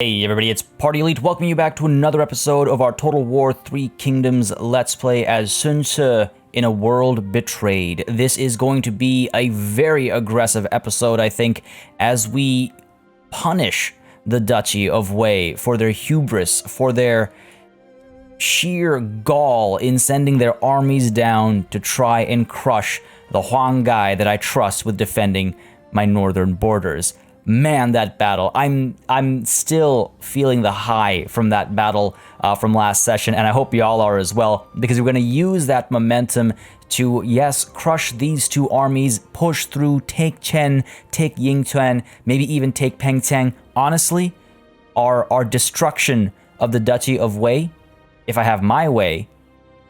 Hey everybody, it's Party Elite. Welcome you back to another episode of our Total War 3 Kingdoms Let's Play as Sun Tzu in a World Betrayed. This is going to be a very aggressive episode, I think, as we punish the Duchy of Wu for their hubris, for their sheer gall in sending their armies down to try and crush the Huanggai that I trust with defending my northern borders. Man, that battle. I'm still feeling the high from that battle from last session, and I hope y'all are as well, because we're going to use that momentum to, yes, crush these two armies, push through, take Chen, take Yingtuan, maybe even take Pengtian. Honestly, our destruction of the Duchy of Wu, if I have my way,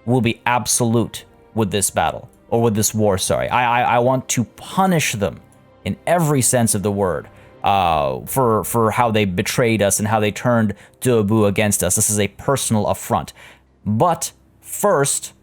will be absolute with this battle, or with this war, sorry. I want to punish them in every sense of the word. For how they betrayed us and how they turned Duchy of Wu against us. This is a personal affront. But first,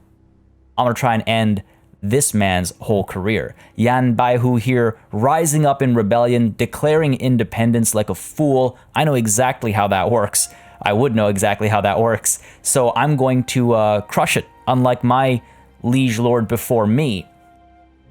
I'm going to try and end this man's whole career. Yan Baihu here, rising up in rebellion, declaring independence like a fool. I know exactly how that works. I would know exactly how that works. So I'm going to crush it. Unlike my liege lord before me,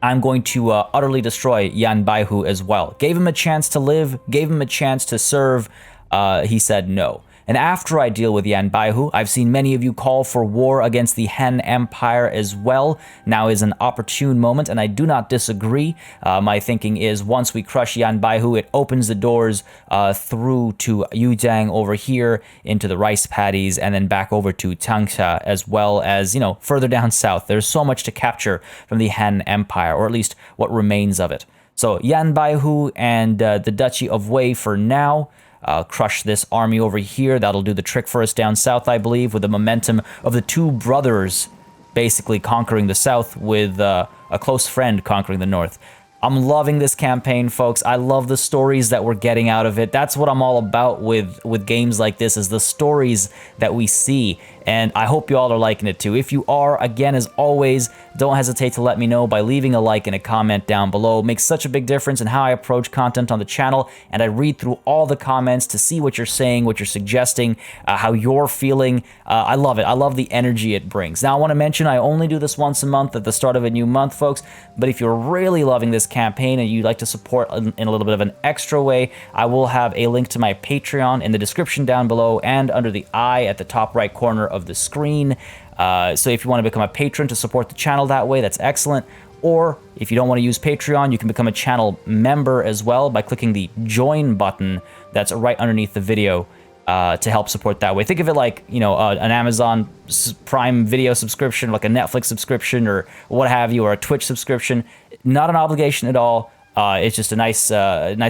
I'm going to utterly destroy Yan Baihu as well. Gave him a chance to live, gave him a chance to serve. He said no. And after I deal with Yan Baihu, I've seen many of you call for war against the Han Empire as well. Now is an opportune moment, and I do not disagree. My thinking is once we crush Yan Baihu, it opens the doors through to Yujiang over here, into the rice paddies, and then back over to Changsha, as well as, you know, further down south. There's so much to capture from the Han Empire, or at least what remains of it. So Yan Baihu and the Duchy of Wu for now. Crush this army over here. That'll do the trick for us down south, I believe, with the momentum of the two brothers basically conquering the south with a close friend conquering the north. I'm loving this campaign, folks. I love the stories that we're getting out of it. That's what I'm all about with games like this, is the stories that we see. And I hope you all are liking it too. If you are, again, as always, don't hesitate to let me know by leaving a like and a comment down below. It makes such a big difference in how I approach content on the channel, and I read through all the comments to see what you're saying, what you're suggesting, how you're feeling. I love it. I love the energy it brings. Now, I want to mention I only do this once a month at the start of a new month, folks, but if you're really loving this campaign and you'd like to support in a little bit of an extra way, I will have a link to my Patreon in the description down below and under the eye at the top right corner of the screen. So if you want to become a patron to support the channel that way, that's excellent. Or if you don't want to use Patreon, you can become a channel member as well by clicking the join button that's right underneath the video to help support that way. Think of it like, you know, an Amazon Prime Video subscription, like a Netflix subscription or what have you, or a Twitch subscription. Not an obligation at all. It's just a nice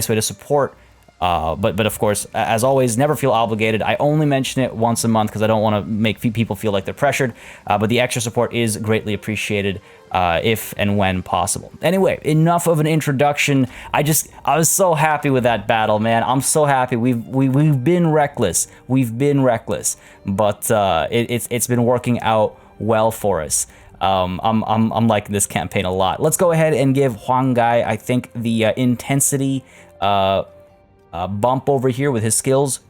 way to support. But of course, as always, never feel obligated. I only mention it once a month because I don't want to make people feel like they're pressured. But the extra support is greatly appreciated if and when possible. Anyway, enough of an introduction. I was so happy with that battle, man. I'm so happy. We've been reckless. We've been reckless, but it's been working out well for us. I'm liking this campaign a lot. Let's go ahead and give Huanggai, I think, the intensity bump over here with his skills.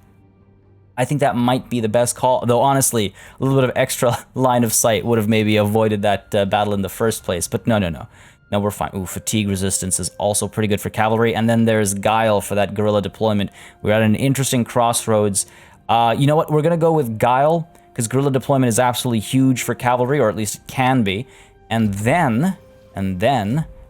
I think that might be the best call, though honestly, a little bit of extra line of sight would have maybe avoided that battle in the first place, but no, we're fine. Ooh, fatigue resistance is also pretty good for cavalry, and then there's guile for that guerrilla deployment. We're at an interesting crossroads. You know what, we're gonna go with guile, because guerrilla deployment is absolutely huge for cavalry, or at least it can be. And then,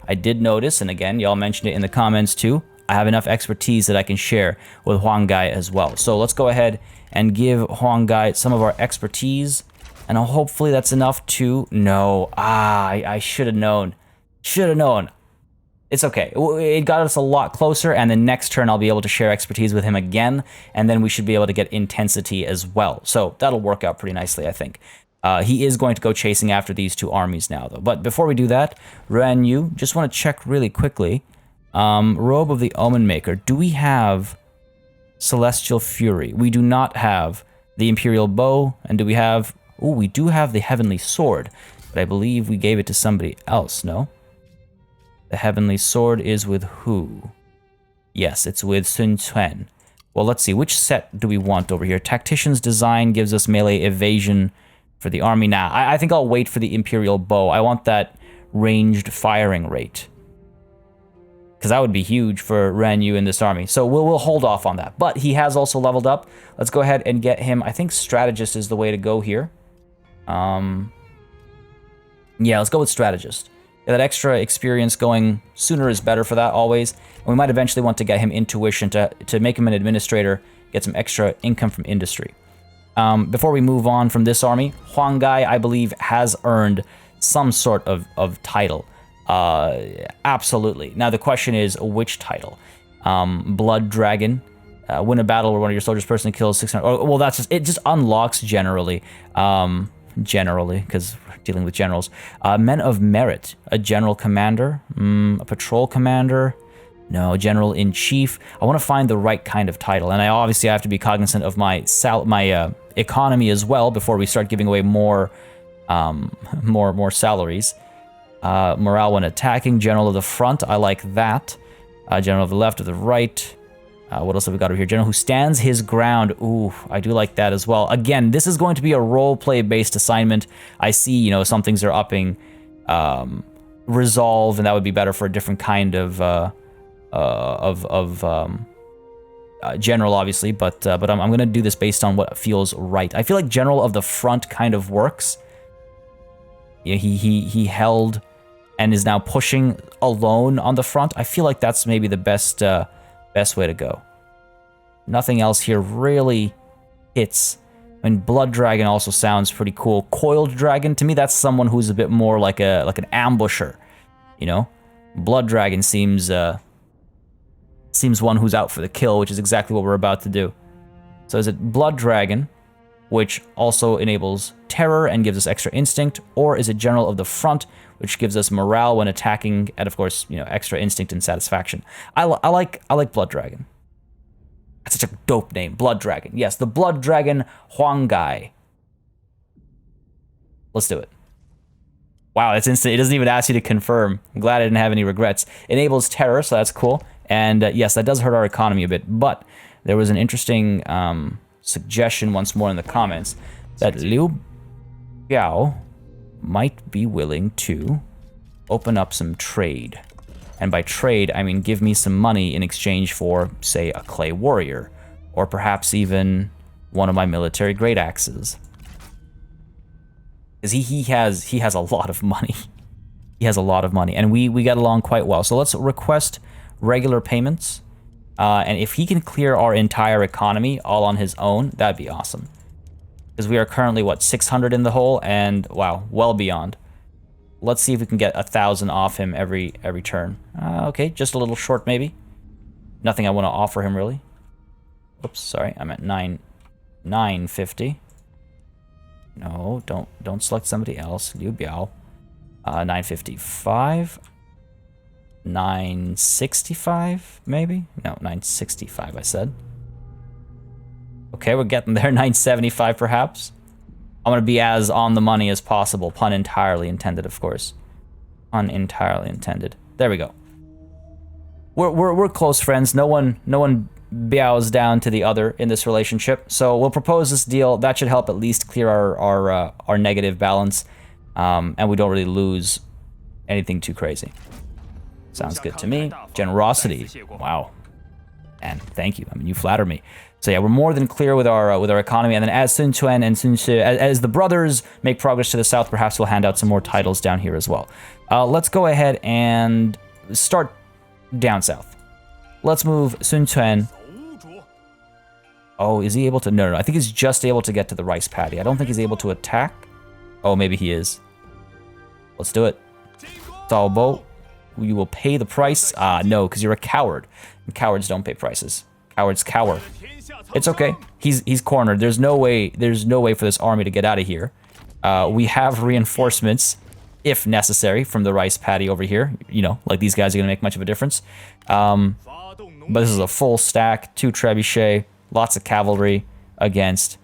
I did notice, and again, y'all mentioned it in the comments too, I have enough expertise that I can share with Huanggai as well. So let's go ahead and give Huanggai some of our expertise, and hopefully that's enough to... No, I should have known. It's okay. It got us a lot closer, and the next turn I'll be able to share expertise with him again, and then we should be able to get intensity as well. So that'll work out pretty nicely, I think. He is going to go chasing after these two armies now, though. But before we do that, Ren Yu, just want to check really quickly. Robe of the Omen Maker. Do we have Celestial Fury? We do not have the Imperial Bow. And do we have... Oh, we do have the Heavenly Sword. But I believe we gave it to somebody else, no? The Heavenly Sword is with who? Yes, it's with Sun Quan. Well, let's see. Which set do we want over here? Tactician's Design gives us melee evasion for the army. Now, I think I'll wait for the Imperial Bow. I want that ranged firing rate, because that would be huge for Ran Yu in this army. So we'll hold off on that. But he has also leveled up. Let's go ahead and get him. I think Strategist is the way to go here. Yeah, let's go with Strategist. Yeah, that extra experience going sooner is better for that always. And we might eventually want to get him Intuition to make him an administrator, get some extra income from industry. Before we move on from this army, Huang Gai, I believe, has earned some sort of title. Absolutely. Now the question is, which title? Blood Dragon. Win a battle where one of your soldiers personally kills 600. Well, that's just, it just unlocks generally. Generally, because we're dealing with generals. Men of Merit, a general commander, a patrol commander, no, general-in-chief. I want to find the right kind of title, and I obviously have to be cognizant of my economy as well before we start giving away more salaries. Morale when attacking, general of the front, I like that. General of the left, of the right. What else have we got over here? General who stands his ground. Ooh, I do like that as well. Again, this is going to be a role-play-based assignment. I see, you know, some things are upping resolve, and that would be better for a different kind of general, obviously. But I'm going to do this based on what feels right. I feel like general of the front kind of works. Yeah, he held and is now pushing alone on the front. I feel like that's maybe the best way to go. Nothing else here really hits. I mean, Blood Dragon also sounds pretty cool. Coiled Dragon, to me, that's someone who's a bit more like an ambusher, you know? Blood Dragon seems one who's out for the kill, which is exactly what we're about to do. So is it Blood Dragon, which also enables terror and gives us extra instinct, or is it General of the Front, which gives us morale when attacking, and of course, you know, extra instinct and satisfaction. I like Blood Dragon. That's such a dope name, Blood Dragon. Yes, the Blood Dragon Huang Gai. Let's do it. Wow, that's instant. It doesn't even ask you to confirm. I'm glad I didn't have any regrets. Enables terror, so that's cool. And yes, that does hurt our economy a bit, but there was an interesting suggestion once more in the comments that Liu Biao might be willing to open up some trade. And by trade, I mean give me some money in exchange for, say, a clay warrior, or perhaps even one of my military great axes. Because he has a lot of money. He has a lot of money, and we get along quite well. So let's request regular payments. And if he can clear our entire economy all on his own, that'd be awesome. Because we are currently, what, 600 in the hole, and wow, well beyond. Let's see if we can get 1,000 off him every turn. Okay, just a little short maybe. Nothing I want to offer him really. Oops, sorry, I'm at 950. No, don't select somebody else. Liu Biao. 955. 965 maybe? No, 965 I said. Okay, we're getting there. 975 perhaps. I'm gonna be as on the money as possible. Pun entirely intended, of course. Pun entirely intended. There we go. We're close friends. No one bows down to the other in this relationship. So we'll propose this deal. That should help at least clear our negative balance, and we don't really lose anything too crazy. Sounds good to me. Generosity. Wow. And thank you. I mean, you flatter me. So yeah, we're more than clear with our economy. And then as Sun Quan and Sun Shi, as the brothers make progress to the south, perhaps we'll hand out some more titles down here as well. Let's go ahead and start down south. Let's move Sun Quan. Oh, is he able to? No, I think he's just able to get to the rice paddy. I don't think he's able to attack. Oh, maybe he is. Let's do it. Dao Bo. You will pay the price. No, because you're a coward. And cowards don't pay prices. Cowards cower. It's okay. He's cornered. There's no way for this army to get out of here. We have reinforcements, if necessary, from the rice paddy over here. You know, like these guys are gonna make much of a difference. But this is a full stack, 2 trebuchet, lots of cavalry against.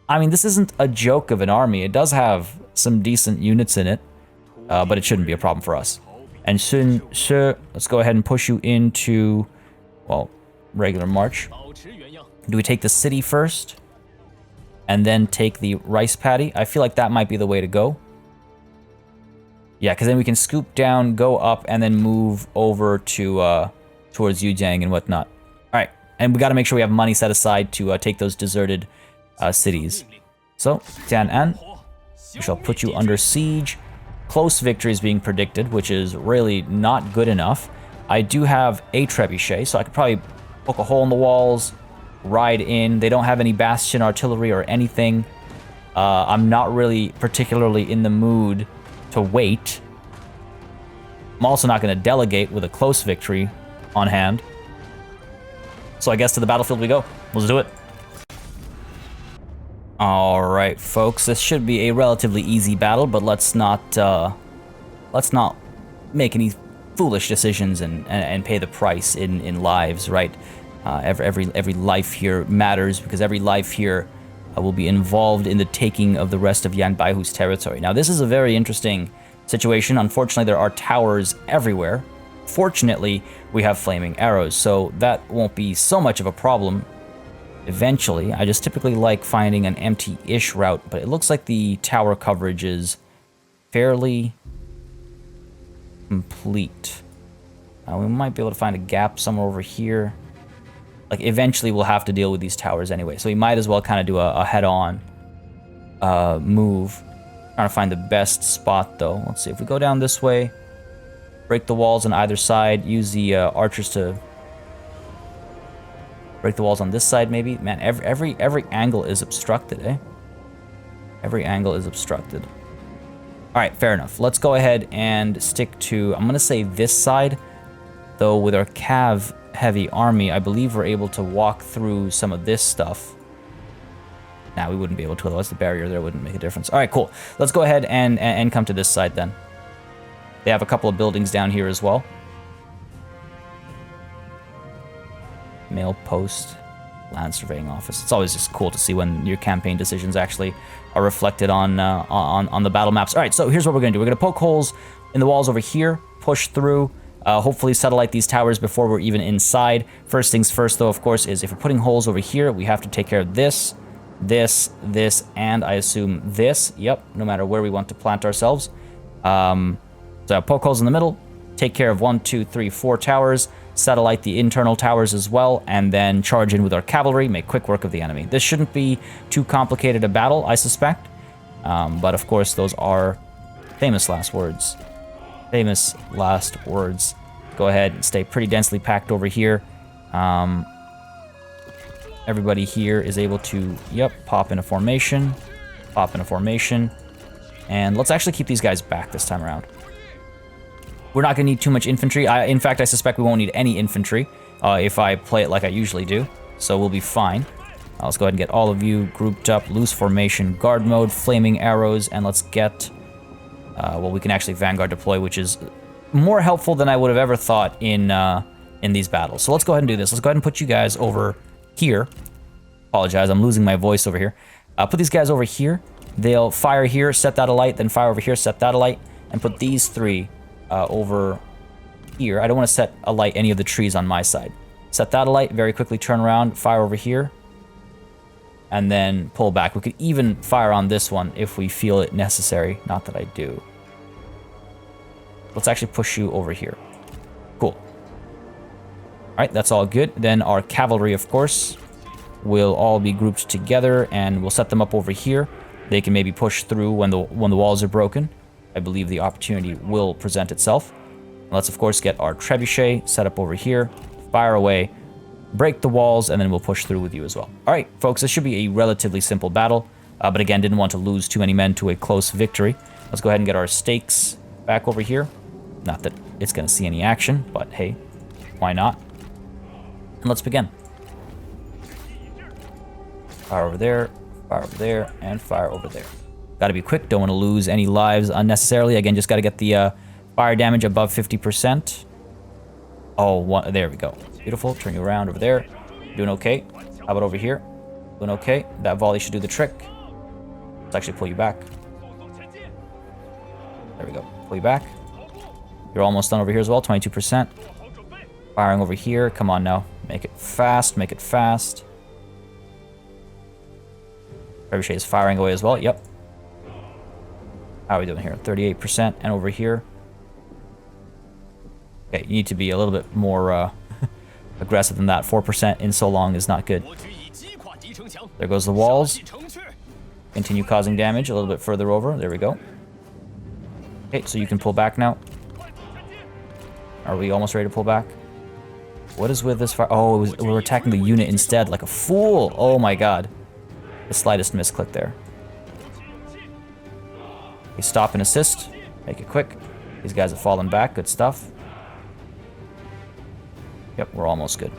I mean, this isn't a joke of an army. It does have some decent units in it, but it shouldn't be a problem for us. And Sun Shi, let's go ahead and push you into, well, regular march. Do we take the city first? And then take the rice paddy? I feel like that might be the way to go. Yeah, because then we can scoop down, go up, and then move over to towards Yujiang and whatnot. All right, and we got to make sure we have money set aside to take those deserted cities. So, Tian'an, we shall put you under siege. Close victory is being predicted, which is really not good enough. I do have a trebuchet, so I could probably poke a hole in the walls, ride in. They don't have any bastion artillery or anything. I'm not really particularly in the mood to wait. I'm also not going to delegate with a close victory on hand. So I guess to the battlefield we go. Let's do it. Alright, folks, this should be a relatively easy battle, but let's not make any foolish decisions and pay the price in lives, right? Every life here matters, because every life here will be involved in the taking of the rest of Yan Baihu's territory. Now, this is a very interesting situation. Unfortunately, there are towers everywhere. Fortunately, we have flaming arrows, so that won't be so much of a problem eventually. I just typically like finding an empty-ish route, but it looks like the tower coverage is fairly complete. We might be able to find a gap somewhere over here. Like, eventually we'll have to deal with these towers anyway, so we might as well kind of do a head-on move. Trying to find the best spot, though. Let's see, if we go down this way, break the walls on either side, use the archers to break the walls on this side, maybe. Man, every angle is obstructed, eh? Every angle is obstructed. All right, fair enough. Let's go ahead and stick to, I'm gonna say this side, though with our cav-heavy army, I believe we're able to walk through some of this stuff. Nah, we wouldn't be able to, otherwise the barrier there wouldn't make a difference. All right, cool. Let's go ahead and come to this side then. They have a couple of buildings down here as well. Mail post, land surveying office. It's always just cool to see when your campaign decisions actually are reflected on the battle maps. All right, so here's what we're gonna do. We're gonna poke holes in the walls over here, push through, hopefully satellite these towers before we're even inside. First things first, though, of course, is if we're putting holes over here, we have to take care of this, and I assume this. Yep, no matter where we want to plant ourselves. So poke holes in the middle, take care of 1, 2, 3, 4 towers, satellite the internal towers as well, and then charge in with our cavalry, make quick work of the enemy. This shouldn't be too complicated a battle, I suspect. But of course, those are famous last words. Famous last words. Go ahead and stay pretty densely packed over here. Everybody here is able to, yep, pop in a formation. Pop in a formation. And let's actually keep these guys back this time around. We're not going to need too much infantry. In fact, I suspect we won't need any infantry if I play it like I usually do. So we'll be fine. Let's go ahead and get all of you grouped up. Loose formation, guard mode, flaming arrows, and let's get... well, we can actually vanguard deploy, which is more helpful than I would have ever thought in these battles. So let's go ahead and do this. Let's go ahead and put you guys over here. Apologize, I'm losing my voice over here. Put these guys over here. They'll fire here, set that alight, then fire over here, set that alight, and put these three over here. I don't want to set alight any of the trees on my side. Set that alight, very quickly turn around, fire over here, and then pull back. We could even fire on this one if we feel it necessary. Not that I do. Let's actually push you over here. Cool. All right, that's all good. Then our cavalry, of course, will all be grouped together, and we'll set them up over here. They can maybe push through when the walls are broken. I believe the opportunity will present itself. Let's, of course, get our trebuchet set up over here, fire away, break the walls, and then we'll push through with you as well. All right, folks, this should be a relatively simple battle, but again, didn't want to lose too many men to a close victory. Let's go ahead and get our stakes back over here. Not that it's going to see any action, but hey, why not? And let's begin. Fire over there, and fire over there. Got to be quick, don't want to lose any lives unnecessarily. Again, just got to get the fire damage above 50%. Oh, there we go. Beautiful, turn you around over there. Doing okay. How about over here? Doing okay. That volley should do the trick. Let's actually pull you back. There we go, pull you back. You're almost done over here as well, 22%. Firing over here, come on now. Make it fast, make it fast. Trebuchet is firing away as well. Yep. How are we doing here? 38%. And over here. Okay, you need to be a little bit more aggressive than that. 4% in so long is not good. There goes the walls. Continue causing damage a little bit further over. There we go. Okay, so you can pull back now. Are we almost ready to pull back? What is with this fire? Oh, we were attacking the unit instead, like a fool. Oh my god. The slightest misclick there. We stop and assist. Make it quick. These guys have fallen back. Good stuff. Yep, we're almost good.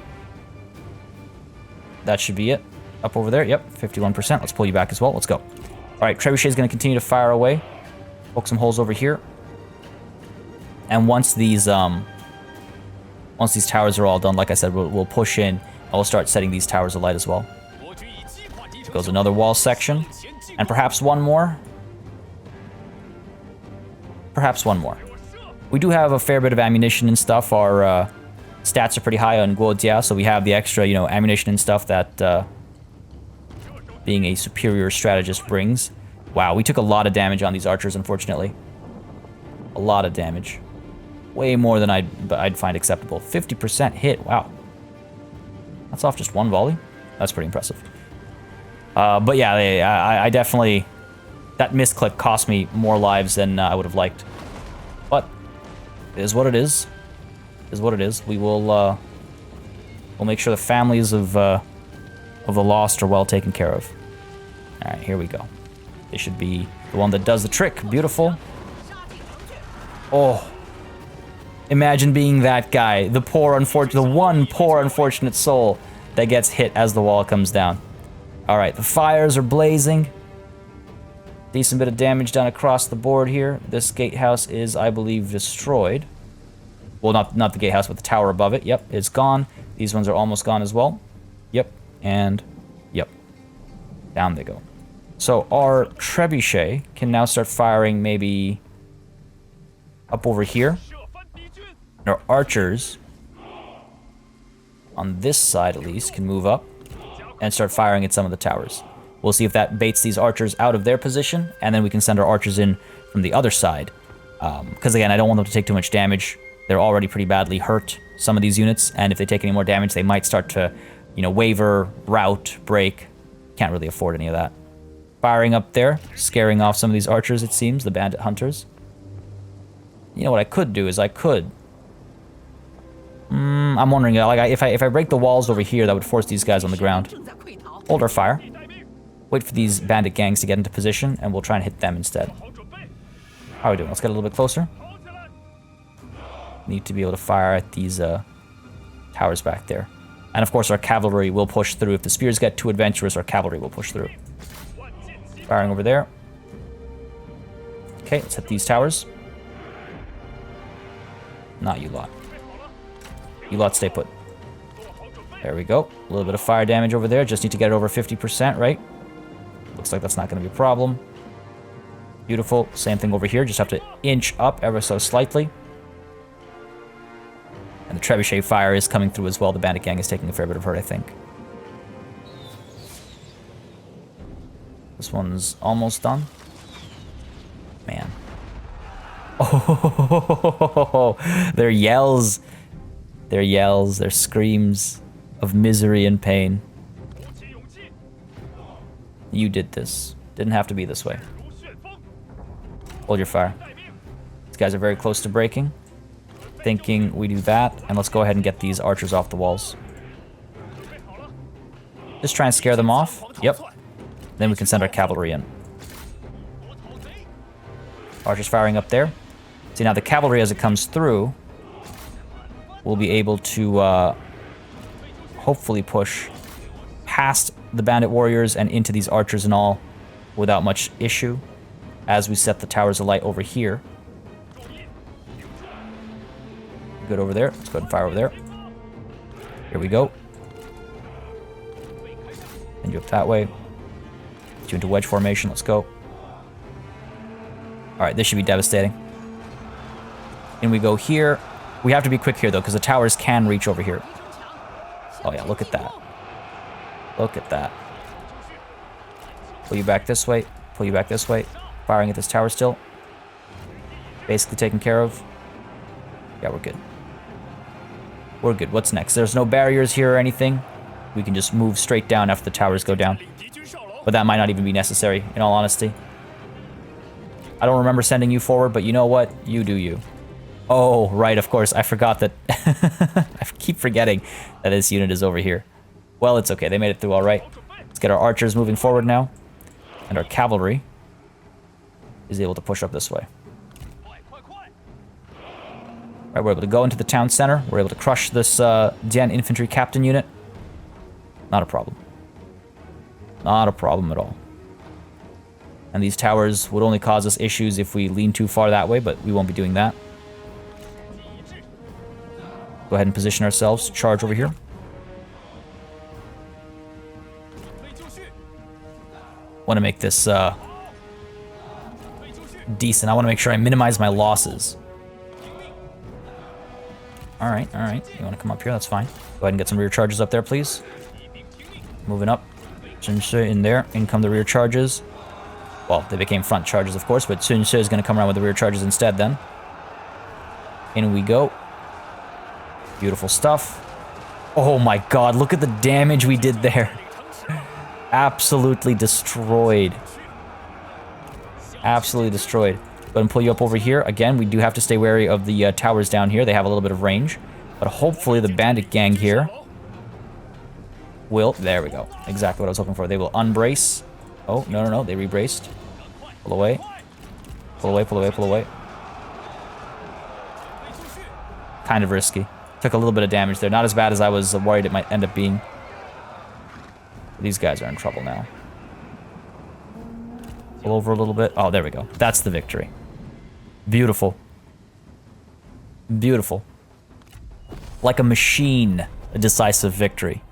That should be it. Up over there. Yep, 51%. Let's pull you back as well. Let's go. All right, Trebuchet is going to continue to fire away. Poke some holes over here. And once these towers are all done, like I said, we'll push in and we'll start setting these towers alight as well. There goes another wall section. And perhaps one more. Perhaps one more. We do have a fair bit of ammunition and stuff. Our stats are pretty high on Guojia, so we have the extra, you know, ammunition and stuff that being a superior strategist brings. Wow, we took a lot of damage on these archers, unfortunately. A lot of damage. Way more than I'd find acceptable. 50% hit, wow. That's off just one volley. That's pretty impressive. But yeah, I definitely... That misclick cost me more lives than I would have liked. But it is what it is. It is what it is. We will we'll make sure the families of the lost are well taken care of. All right, here we go. This should be the one that does the trick. Beautiful. Oh. Imagine being that guy. The one poor unfortunate soul that gets hit as the wall comes down. All right, the fires are blazing. Decent bit of damage done across the board here. This gatehouse is, I believe, destroyed. Well, not the gatehouse, but the tower above it. Yep, it's gone. These ones are almost gone as well. Yep, and yep. Down they go. So our trebuchet can now start firing maybe up over here. And our archers, on this side at least, can move up and start firing at some of the towers. We'll see if that baits these archers out of their position, and then we can send our archers in from the other side. Because again, I don't want them to take too much damage. They're already pretty badly hurt, some of these units, and if they take any more damage, they might start to, you know, waver, rout, break. Can't really afford any of that. Firing up there, scaring off some of these archers, it seems, the bandit hunters. You know what I could do is I could... I'm wondering, like, if I break the walls over here, that would force these guys on the ground. Hold our fire. Wait for these bandit gangs to get into position, and we'll try and hit them instead. How are we doing? Let's get a little bit closer. Need to be able to fire at these towers back there. And of course our cavalry will push through. If the spears get too adventurous, our cavalry will push through. Firing over there. Okay, let's hit these towers. Not you lot. You lot stay put. There we go. A little bit of fire damage over there. Just need to get it over 50%, right? Looks like that's not going to be a problem. Beautiful. Same thing over here. Just have to inch up ever so slightly. And the trebuchet fire is coming through as well. The bandit gang is taking a fair bit of hurt, I think. This one's almost done. Man. Oh, their yells. Their yells, their screams of misery and pain. You did this. Didn't have to be this way. Hold your fire. These guys are very close to breaking. Thinking we do that, and let's go ahead and get these archers off the walls. Just try and scare them off. Yep. Then we can send our cavalry in. Archers firing up there. See, now the cavalry, as it comes through, will be able to hopefully push past the bandit warriors and into these archers and all without much issue as we set the towers alight over here. Good over there. Let's go ahead and fire over there. Here we go. And you up that way. Get you into wedge formation. Let's go. Alright, this should be devastating. And we go here. We have to be quick here, though, because the towers can reach over here. Oh, yeah, look at that. Look at that. Pull you back this way. Pull you back this way. Firing at this tower still. Basically taken care of. Yeah, we're good. We're good. What's next? There's no barriers here or anything. We can just move straight down after the towers go down. But that might not even be necessary, in all honesty. I don't remember sending you forward, but you know what? You do you. Oh, right, of course. I forgot that... I keep forgetting that this unit is over here. Well, it's okay. They made it through all right. Let's get our archers moving forward now. And our cavalry is able to push up this way. Right, we're able to go into the town center. We're able to crush this Dian infantry captain unit. Not a problem. Not a problem at all. And these towers would only cause us issues if we lean too far that way, but we won't be doing that. Go ahead and position ourselves. Charge over here. Want to make this decent. I want to make sure I minimize my losses. Alright, alright. You want to come up here? That's fine. Go ahead and get some rear charges up there, please. Moving up. Sun Ce in there. In come the rear charges. Well, they became front charges, of course, but Sun Ce is going to come around with the rear charges instead then. In we go. Beautiful stuff. Oh my god, look at the damage we did there. Absolutely destroyed. Absolutely destroyed. Go ahead and pull you up over here. Again, we do have to stay wary of the towers down here. They have a little bit of range. But hopefully the bandit gang here will... There we go. Exactly what I was hoping for. They will unbrace. Oh, no, no, no. They rebraced. Pull away. Pull away, pull away, pull away. Kind of risky. Took a little bit of damage there. Not as bad as I was worried it might end up being. These guys are in trouble now. Pull over a little bit. Oh, there we go. That's the victory. Beautiful. Beautiful. Like a machine, a decisive victory.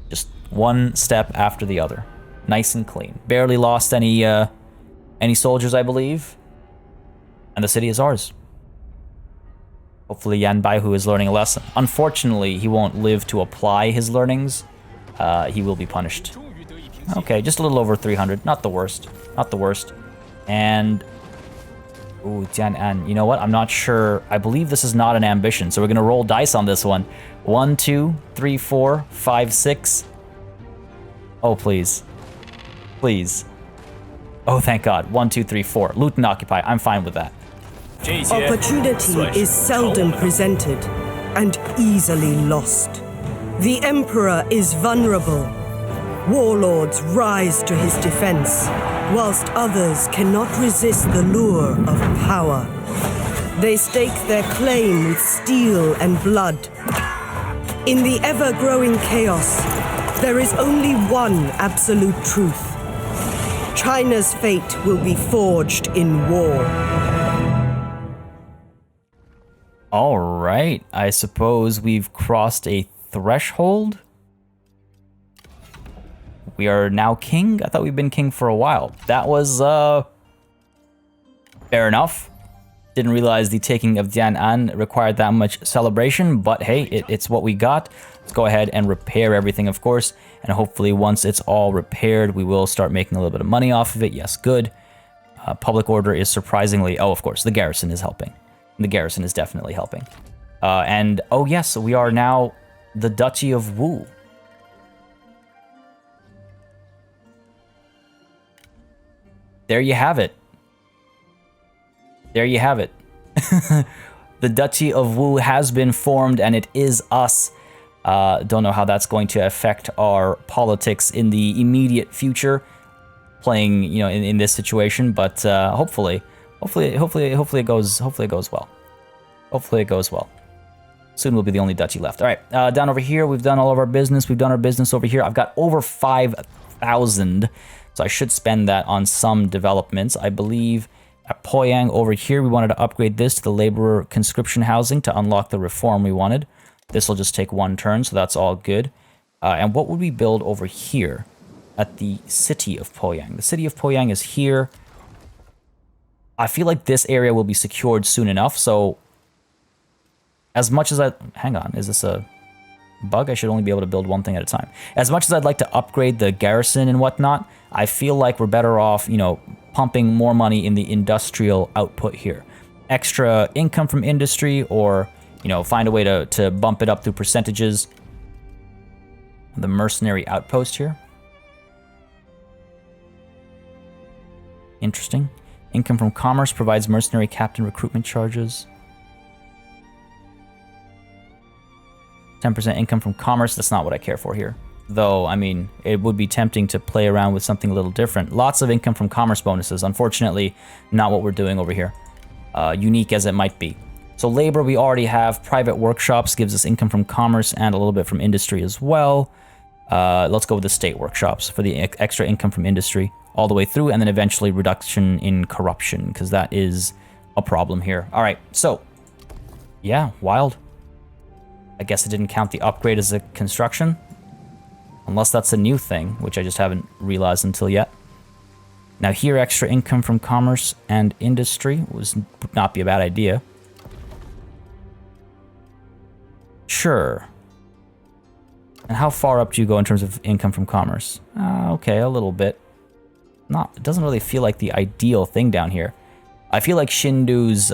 Just one step after the other. Nice and clean. Barely lost any soldiers, I believe. And the city is ours. Hopefully Yan Baihu is learning a lesson. Unfortunately, he won't live to apply his learnings. He will be punished. Okay, just a little over 300. Not the worst. Not the worst. And... Ooh, Tian'an. You know what? I'm not sure. I believe this is not an ambition, so we're going to roll dice on this one. 1, 2, 3, 4, 5, 6. Oh, please. Please. Oh, thank God. 1, 2, 3, 4. Loot and occupy. I'm fine with that. Opportunity is seldom presented and easily lost. The Emperor is vulnerable. Warlords rise to his defense, whilst others cannot resist the lure of power. They stake their claim with steel and blood. In the ever-growing chaos, there is only one absolute truth. China's fate will be forged in war. All right, I suppose we've crossed a threshold. We are now king? I thought we'd been king for a while. That was, fair enough. Didn't realize the taking of Dian'an required that much celebration, but hey, it's what we got. Let's go ahead and repair everything, of course, and hopefully once it's all repaired, we will start making a little bit of money off of it. Yes, good. Public order is surprisingly... Oh, of course, the garrison is helping. The garrison is definitely helping. And, oh yes, so we are now the Duchy of Wu. There you have it. There you have it. The Duchy of Wu has been formed, and it is us. Don't know how that's going to affect our politics in the immediate future, playing, you know, in this situation. But hopefully it goes well. Hopefully it goes well. Soon we'll be the only duchy left. All right, down over here, we've done all of our business. We've done our business over here. I've got over 5,000. So I should spend that on some developments. I believe at Poyang over here, we wanted to upgrade this to the laborer conscription housing to unlock the reform we wanted. This will just take one turn, so that's all good. And what would we build over here at the city of Poyang? The city of Poyang is here. I feel like this area will be secured soon enough, so as much as I... Hang on, is this a bug? I should only be able to build one thing at a time. As much as I'd like to upgrade the garrison and whatnot, I feel like we're better off, you know, pumping more money in the industrial output here. Extra income from industry, or, you know, find a way to bump it up through percentages. The mercenary outpost here. Interesting. Income from commerce provides mercenary captain recruitment charges. 10% income from commerce. That's not what I care for here. Though, I mean, it would be tempting to play around with something a little different. Lots of income from commerce bonuses. Unfortunately, not what we're doing over here. Unique as it might be. So labor we already have. Private workshops gives us income from commerce and a little bit from industry as well. Let's go with the state workshops for the extra income from industry all the way through, and then eventually reduction in corruption, because that is a problem here. All right, so yeah, wild. I guess it didn't count the upgrade as a construction, unless that's a new thing, which I just haven't realized until yet. Now here, extra income from would not be a bad idea. Sure. And how far up do you go in terms of income from commerce? Okay, a little bit. It doesn't really feel like the ideal thing down here. I feel like Shindu's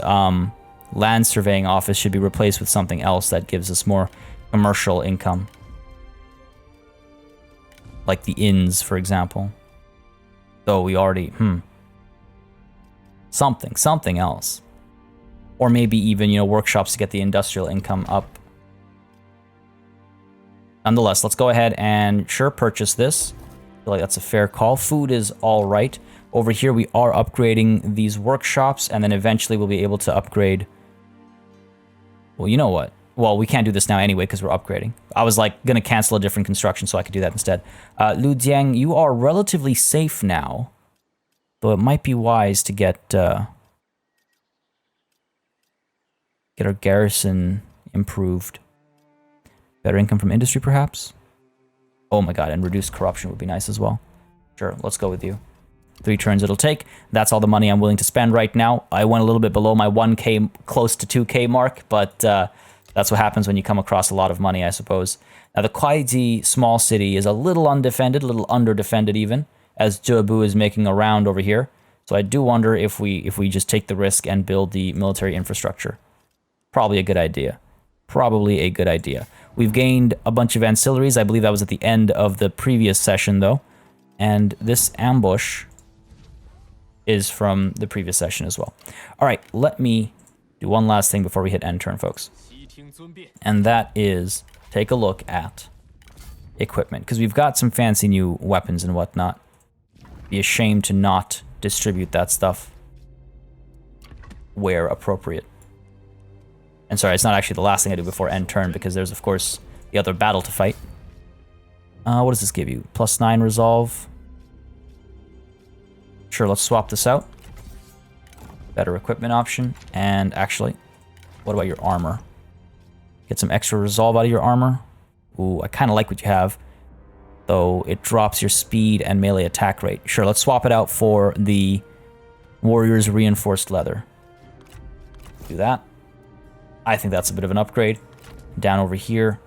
land surveying office should be replaced with something else that gives us more commercial income. Like the inns, for example. Though we already, something else. Or maybe even, you know, workshops to get the industrial income up. Nonetheless, let's go ahead and purchase this. I feel like that's a fair call. Food is all right. Over here, we are upgrading these workshops, and then eventually we'll be able to upgrade. Well, you know what? Well, we can't do this now anyway because we're upgrading. I was like going to cancel a different construction so I could do that instead. Lu Jiang, you are relatively safe now, though it might be wise to get our garrison improved. Better income from industry, perhaps? Oh my god, and reduced corruption would be nice as well. Sure, let's go with you. 3 turns it'll take. That's all the money I'm willing to spend right now. I went a little bit below my 1k, close to 2k mark, but that's what happens when you come across a lot of money, I suppose. Now, the Kuaiji small city is a little undefended, a little under-defended even, as Zhebu is making a round over here. So I do wonder if we just take the risk and build the military infrastructure. Probably a good idea. Probably a good idea. We've gained a bunch of ancillaries. I believe that was at the end of the previous session, though. And this ambush is from the previous session as well. All right, let me do one last thing before we hit end turn, folks. And that is take a look at equipment, because we've got some fancy new weapons and whatnot. Be ashamed to not distribute that stuff where appropriate. And sorry, it's not actually the last thing I do before end turn, because there's, of course, the other battle to fight. What does this give you? +9 resolve. Sure, let's swap this out. Better equipment option. And actually, what about your armor? Get some extra resolve out of your armor. Ooh, I kind of like what you have, though it drops your speed and melee attack rate. Sure, let's swap it out for the Warrior's Reinforced Leather. Do that. I think that's a bit of an upgrade. Down over here.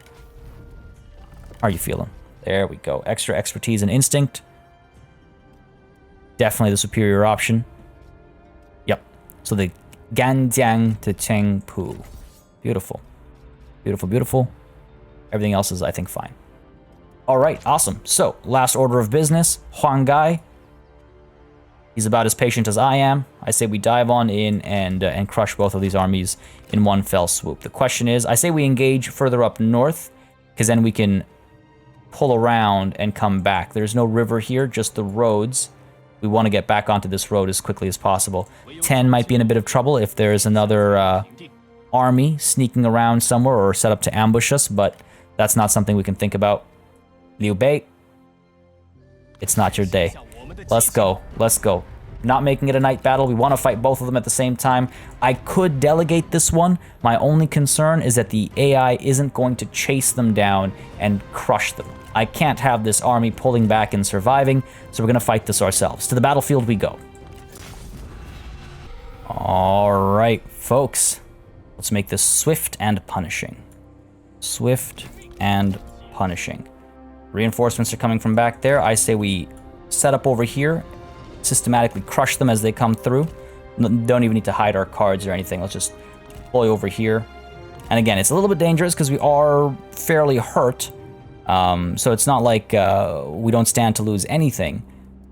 How are you feeling? There we go. Extra expertise and instinct. Definitely the superior option. Yep. So the Ganjiang to Chengpu. Beautiful. Beautiful, beautiful. Everything else is, I think, fine. All right, awesome. So, last order of business. Huang Gai. He's about as patient as I am. I say we dive on in and crush both of these armies in one fell swoop. The question is, I say we engage further up north, because then we can pull around and come back. There's no river here, just the roads. We want to get back onto this road as quickly as possible. 10 might be in a bit of trouble if there's another army sneaking around somewhere or set up to ambush us, but that's not something we can think about. Liu Bei, it's not your day. Let's go. Let's go. Not making it a night battle. We want to fight both of them at the same time. I could delegate this one. My only concern is that the AI isn't going to chase them down and crush them. I can't have this army pulling back and surviving, so we're going to fight this ourselves. To the battlefield we go. All right, folks. Let's make this swift and punishing. Swift and punishing. Reinforcements are coming from back there. I say we set up over here, systematically crush them as they come through. Don't even need to hide our cards or anything. Let's just deploy over here. And again, it's a little bit dangerous because we are fairly hurt. So it's not like we don't stand to lose anything.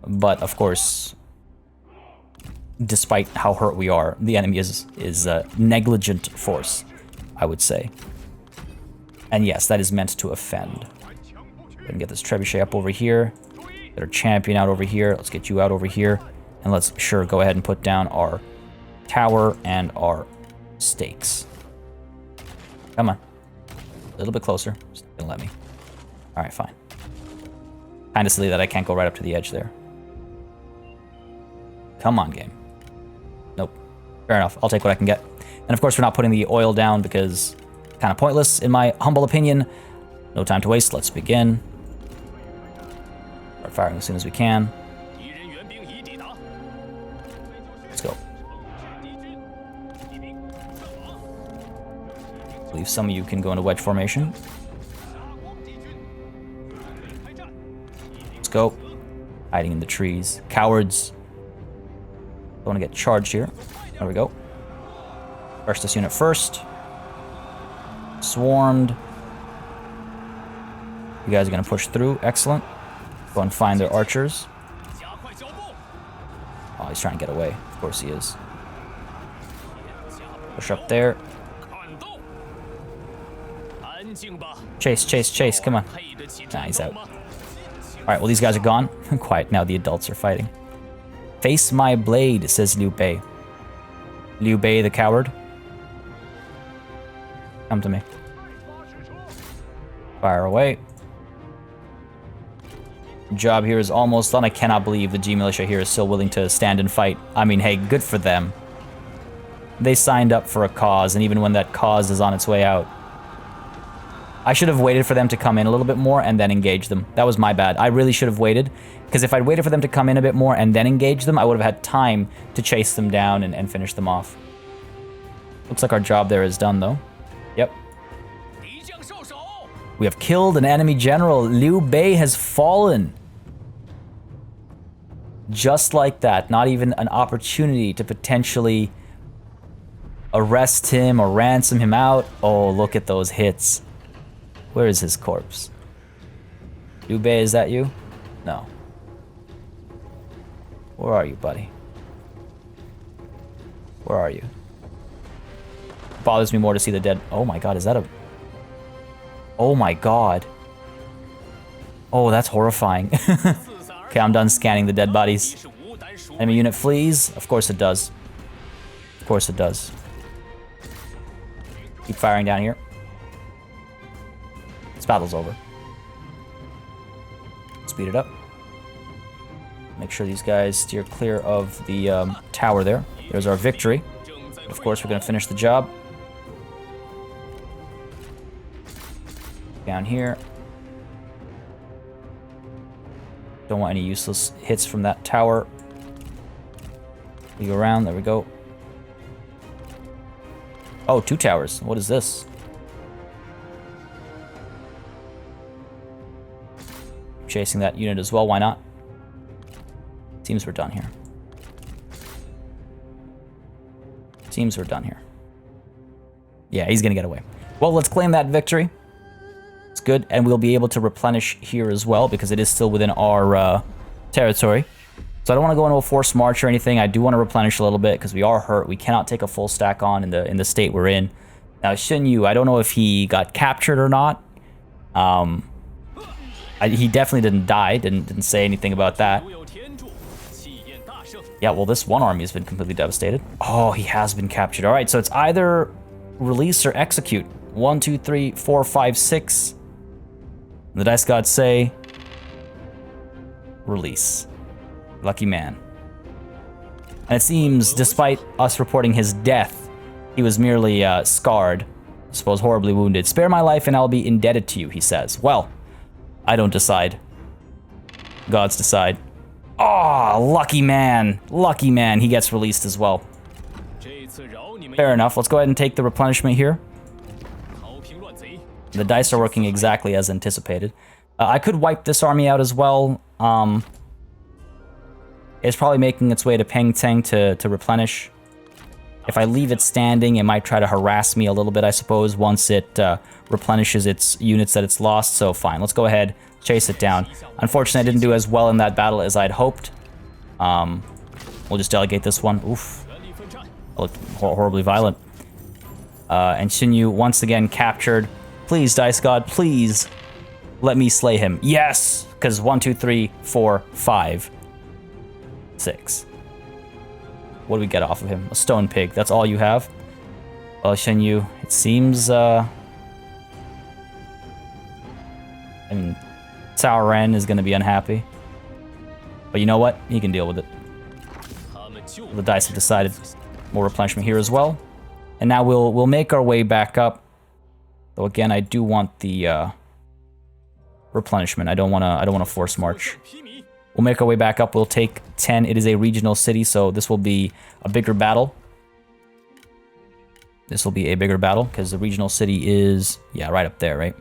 But of course, despite how hurt we are, the enemy is negligent force, I would say. And yes, that is meant to offend. We can get this trebuchet up over here. Get our champion out over here. Let's get you out over here. And let's go ahead and put down our tower and our stakes. Come on. A little bit closer. Just don't let me. Alright, fine. Kinda silly that I can't go right up to the edge there. Come on, game. Nope. Fair enough. I'll take what I can get. And of course, we're not putting the oil down because it's kind of pointless, in my humble opinion. No time to waste. Let's begin. Start firing as soon as we can. Let's go. I believe some of you can go into wedge formation. Let's go. Hiding in the trees. Cowards. Don't want to get charged here. There we go. Crush this unit first. Swarmed. You guys are going to push through. Excellent. Go and find their archers. Oh, he's trying to get away. Of course he is. Push up there. Chase, chase, chase. Come on. Nah, he's out. Alright, well, these guys are gone. Quiet. Now the adults are fighting. Face my blade, says Liu Bei. Liu Bei the coward. Come to me. Fire away. Job here is almost done. I cannot believe the G militia here is still willing to stand and fight. I mean, hey, good for them. They signed up for a cause, and even when that cause is on its way out, I should have waited for them to come in a little bit more and then engage them. That was my bad. I really should have waited, because if I'd waited for them to come in a bit more and then engage them, I would have had time to chase them down and finish them off. Looks like our job there is done, though. Yep. We have killed an enemy general. Liu Bei has fallen. Just like that. Not even an opportunity to potentially arrest him or ransom him out. Oh, look at those hits. Where is his corpse? Liu Bei, is that you? No. Where are you, buddy? Where are you? It bothers me more to see the dead. Oh my god, is that a... Oh my god. Oh, that's horrifying. Okay, I'm done scanning the dead bodies. Enemy unit flees? Of course it does. Of course it does. Keep firing down here. This battle's over. Speed it up. Make sure these guys steer clear of the tower there. There's our victory. Of course, we're going to finish the job. Down here. Don't want any useless hits from that tower. We go around. There we go. Oh, 2 towers. What is this? Chasing that unit as well. Why not? Seems we're done here. Seems we're done here. Yeah, he's gonna get away. Well, let's claim that victory. It's good, and we'll be able to replenish here as well because it is still within our territory. So I don't want to go into a forced march or anything. I do want to replenish a little bit because we are hurt. We cannot take a full stack on in the state we're in. Now, Xin Yu, I don't know if he got captured or not. He definitely didn't die. Didn't say anything about that. Yeah, well, this one army has been completely devastated. Oh, he has been captured. All right, so it's either release or execute. 1, 2, 3, 4, 5, 6. The dice gods say release. Lucky man. And it seems, despite us reporting his death, he was merely scarred, I suppose horribly wounded. Spare my life and I'll be indebted to you, he says. Well, I don't decide. Gods decide. Oh, lucky man. Lucky man. He gets released as well. Fair enough. Let's go ahead and take the replenishment here. The dice are working exactly as anticipated. I could wipe this army out as well. It's probably making its way to Pengteng to replenish. If I leave it standing, it might try to harass me a little bit, I suppose, once it replenishes its units that it's lost. So fine, let's go ahead, chase it down. Unfortunately, I didn't do as well in that battle as I'd hoped. We'll just delegate this one. Oof. Looked horribly violent. And Xinyu, once again, captured. Please, Dice God, please let me slay him. Yes! Because 1, 2, 3, 4, 5, 6. What do we get off of him? A stone pig. That's all you have? Well, Xinyu, it seems, I mean, Cao Ren is going to be unhappy. But you know what? He can deal with it. The dice have decided more replenishment here as well. And now we'll make our way back up. Though again, I do want the replenishment. I don't want to force march. We'll make our way back up. We'll take 10. It is a regional city, so this will be a bigger battle. This will be a bigger battle because the regional city is, yeah, right up there, right?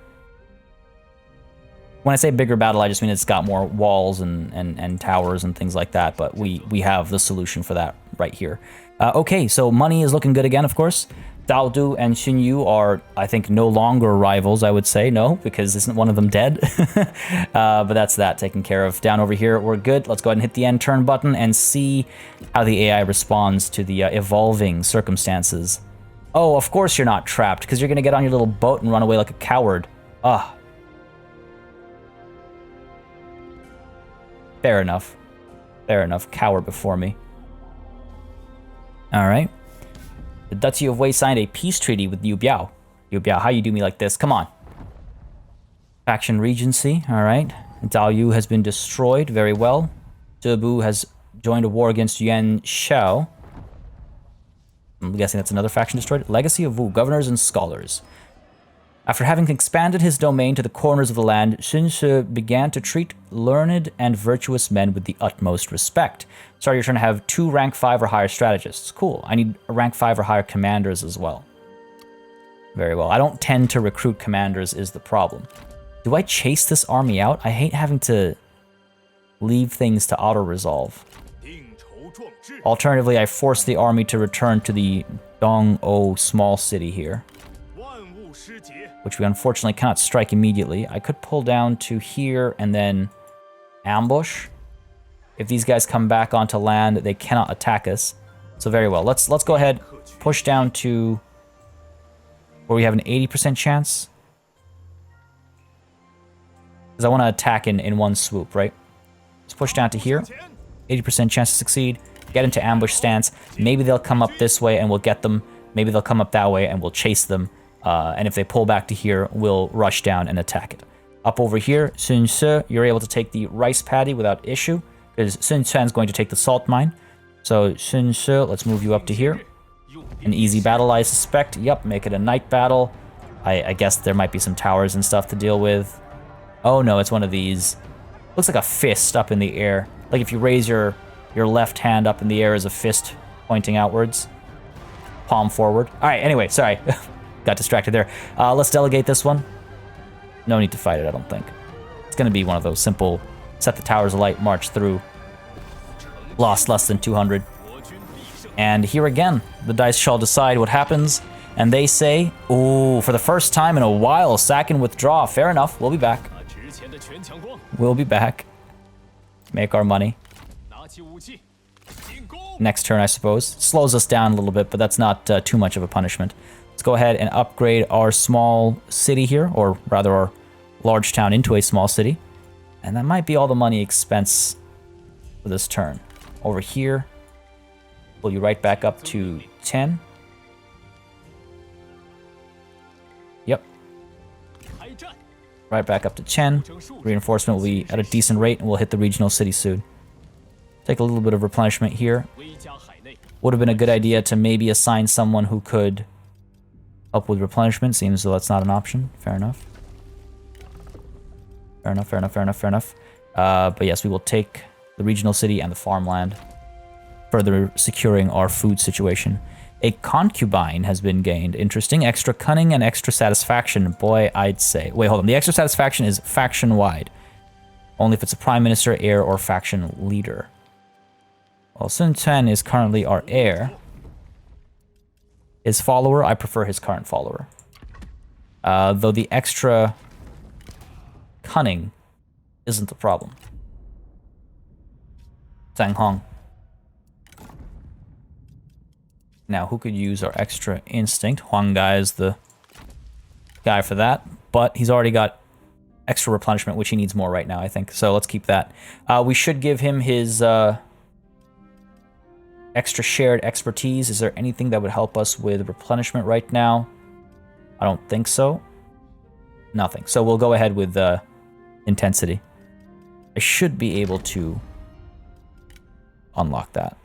When I say bigger battle, I just mean it's got more walls and towers and things like that, but we have the solution for that right here. Okay, so money is looking good again, of course. Dao Du and Xinyu are, I think, no longer rivals, I would say. No, because isn't one of them dead? But that's that taken care of. Down over here, we're good. Let's go ahead and hit the end turn button and see how the AI responds to the evolving circumstances. Oh, of course you're not trapped, because you're going to get on your little boat and run away like a coward. Ah. Fair enough. Fair enough. Coward before me. Alright. The Duchy of Wu signed a peace treaty with Liu Biao. Liu Biao, how you do me like this? Come on. Faction Regency. Alright. Dao Yu has been destroyed. Very well. Debu has joined a war against Yuan Shao. I'm guessing that's another faction destroyed. Legacy of Wu. Governors and Scholars. After having expanded his domain to the corners of the land, Sun Ce began to treat learned and virtuous men with the utmost respect. Sorry, you're trying to have 2 rank 5 or higher strategists. Cool. I need rank 5 or higher commanders as well. Very well. I don't tend to recruit commanders is the problem. Do I chase this army out? I hate having to leave things to auto-resolve. Alternatively, I force the army to return to the Dong-O small city here, which we unfortunately cannot strike immediately. I could pull down to here and then ambush. If these guys come back onto land, they cannot attack us. So very well. Let's go ahead, push down to where we have an 80% chance. Because I want to attack in one swoop, right? Let's push down to here. 80% chance to succeed. Get into ambush stance. Maybe they'll come up this way and we'll get them. Maybe they'll come up that way and we'll chase them. And if they pull back to here, we'll rush down and attack it. Up over here, Sun Ce, you're able to take the rice paddy without issue, because Sun Quan's going to take the salt mine. So Sun Ce, let's move you up to here. An easy battle, I suspect. Yep, make it a night battle. I guess there might be some towers and stuff to deal with. Oh no, it's one of these. Looks like a fist up in the air. Like if you raise your left hand up in the air as a fist pointing outwards. Palm forward. All right, anyway, sorry. Got distracted there. Let's delegate this one. No need to fight it, I don't think. It's going to be one of those simple, set the towers alight, march through. Lost less than 200. And here again, the dice shall decide what happens. And they say, ooh, for the first time in a while, sack and withdraw. Fair enough, we'll be back. We'll be back. Make our money. Next turn, I suppose. Slows us down a little bit, but that's not too much of a punishment. Let's go ahead and upgrade our small city here, or rather our large town into a small city. And that might be all the money expense for this turn. Over here, pull you right back up to 10. Yep. Right back up to 10. Reinforcement will be at a decent rate, and we'll hit the regional city soon. Take a little bit of replenishment here. Would have been a good idea to maybe assign someone who could help with replenishment. Seems though that's not an option. Fair enough. Fair enough, fair enough, fair enough, fair enough. But yes, we will take the regional city and the farmland, further securing our food situation. A concubine has been gained. Interesting. Extra cunning and extra satisfaction. Boy, I'd say. Wait, hold on. The extra satisfaction is faction-wide. Only if it's a prime minister, heir, or faction leader. Well, Sun Quan is currently our heir. His follower, I prefer his current follower. Though the extra cunning isn't the problem. Zhang Hong. Now, who could use our extra instinct? Huang Gai is the guy for that, but he's already got extra replenishment, which he needs more right now, I think. So let's keep that. We should give him his extra shared expertise. Is there anything that would help us with replenishment right now? I don't think so. Nothing. So we'll go ahead with intensity. I should be able to unlock that.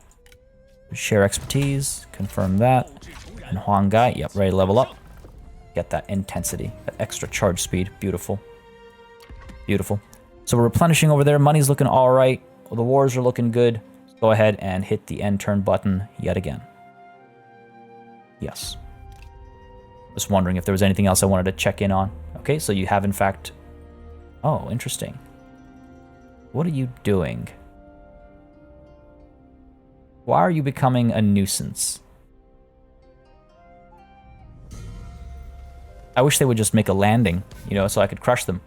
Share expertise, confirm that. And Huang Gai, yep, ready to level up. Get that intensity, that extra charge speed. Beautiful. Beautiful. So we're replenishing over there. Money's looking all right. The wars are looking good. Let's go ahead and hit the end turn button yet again. Yes. Just wondering if there was anything else I wanted to check in on. Okay, so you have in fact... Oh, interesting. What are you doing? Why are you becoming a nuisance? I wish they would just make a landing, you know, so I could crush them.